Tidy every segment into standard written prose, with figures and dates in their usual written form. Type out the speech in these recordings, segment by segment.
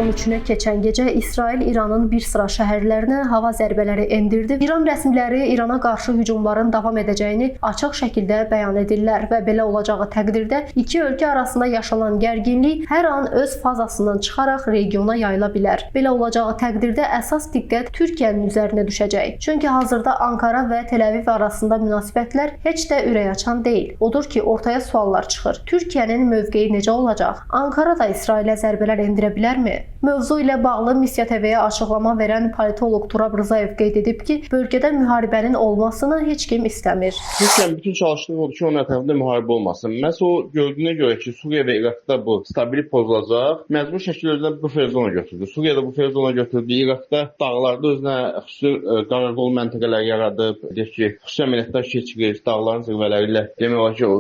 13-ünə keçən gecə İsrail İranın bir sıra şəhərlərinə hava zərbələri endirdi. İran rəsmiləri İrana qarşı hücumların davam edəcəyini açıq şəkildə bəyan edirlər və belə olacağı təqdirdə iki ölkə arasında yaşanan gərginlik hər an öz fazasından çıxaraq regiona yayıla bilər. Belə olacağı təqdirdə əsas diqqət Türkiyənin üzərinə düşəcək. Çünki hazırda Ankara və Tel-Əviv arasında münasibətlər heç də ürəkaçan deyil. Odur ki, ortaya suallar çıxır. Türkiyənin mövqeyi necə olacaq? Ankara da İsrailə zərbələr endirə bilərmi? Mövzu ilə bağlı Missiya TV-yə açıqlama verən politoloq Turab Rzayev qeyd edib ki, bölgədə müharibənin olmasını heç kim istəmir. Türkiyənin bütün çalışdığı odur ki, onun ətrafında müharibə olmasın. Məhz o gördüyünə görə ki, Suriya və İraqda bu stabilik pozulacaq, məcbur şəkildə özünə bufer zona götürdü. Suriyada bufer zona götürdü, İraqda dağlarda özünə xüsusi qaraqol məntəqələr yaradıb, deyək ki, xüsusi əməliyyatlar keçirir, dağların zirvələri ilə demək olar ki,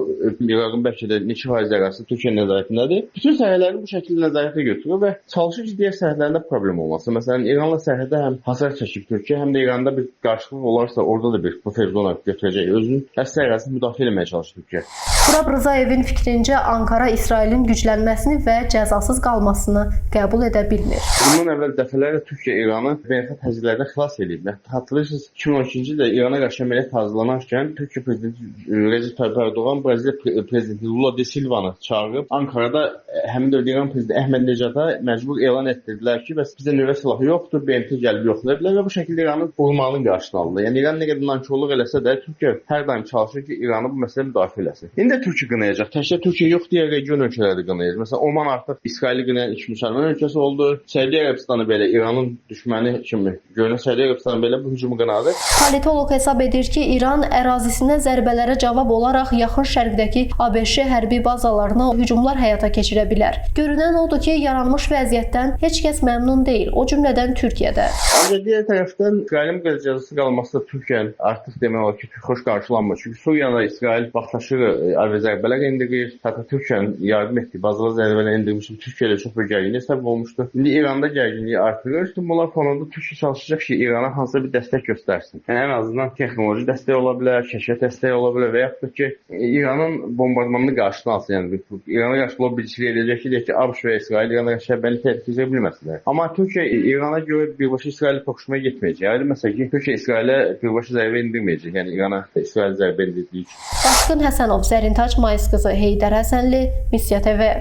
İraqın bəlkə də neçə faiz ərazisi Türkiyə nəzarətindədir. Bütün sərhədləri bu şəkildə nəzarətə götürür və çalışır ki, digər sərhədlərində problem olmasın. Məsələn, İranla sərhədə həm hasar çəkib Türkiyə, həm də İranda bir qarşılıq olarsa, orada da bir bufer zona götürəcək. Özünün əsas ərazisini müdafiə etməyə çalışır Türkiyə. Turab Rzayevin fikrincə Ankara İsrailin güclənməsini və cəzasız qalmasını qəbul edə bilmir. Bundan əvvəl dəfələrlə Türkiyə İranı beynəlxalq həzirlərdən xilas edib. Hatırlayırsınız, 2012-ci ildə İrana qarşı əməliyyat hazırlanarkən Türkiyə prezidenti Recep Tayyip Erdoğan Braziliya prezidenti Lula da Silva'nı çağırıb Ankarada həmin dövrdə İran prezidenti Əhməd Necada məcbur elan etdirdilər ki, bəs bizə nüvə silahı yoxdur, BMT gəlib yoxlayıblar və bu şəkildə İranın vurmağının qarşısını aldı. Yəni İran nə qədər nankorluq eləsə də Türkiyə hər daim çalışır ki, İranı bu məsələdə müdafiə eləsin. İndi də Türkiyə qınayacaq. Təkcə Türkiyə yox, digər region ölkələri də qınayır. Məsələn, Oman artıq İsraili qınayan ilk müsəlman ölkəsi oldu. Səudiyyə Ərəbistanı belə İranın düşməni kimi görünən Səudiyyə Ərəbistanı belə bu hücumu qınadı. Politoloq hesab edir ki, İran ərazisinə zərbələrə cavab olaraq yaxın şərqdəki ABŞ hərbi bazalarına hücumlar həyata keçirə bilər. Görünən odur ki, yaranmış vəziyyətdən heç kəs məmnun deyil, o cümlədən Türkiyədə. Ancaq digər tərəfdən İsrailin belə cəzasız qalması da Türkiyənin artıq demək olar ki, xoş qarşılanmır. Çünki Suriyada İsrail vaxtaşırı zərbələr endirir. Hətta Türkiyənin yardım etdiyi bazalara zərbələr endirmişdir. Türkiyə ilə çox bir gərginlik səbəb olmuşdu. İndi İranda gərginliyi artırır. Bunlar fonunda Türkiyə çalışacaq ki, İrana hansısa bir dəstək göstərsin. Yəni ən azından texnoloji dəstək ola bilər, kəşfiyyat dəstəyi ola bilər və yaxud da ki, İranın bombardmanını qarşısını alsın. Yəni İrana qarşı lobbiçilik edəcək ki, deyək ki, ABC və İsrail İrana qarşı şəbhəni təhdid edə bilməsinlər. Amma Türkiyə İrana görə birbaşa İsraili toqquşmaya getməyəcək. Yəni məsələn ki, Türkiyə İsrailə birbaşa zərbə endirməyəcək. Yəni İrana İsrail zərbə endirdiyi üçün. Daşqın Həsənov, Zərintac Mayıs qızı, Heydər Həsənli, Missiya TV.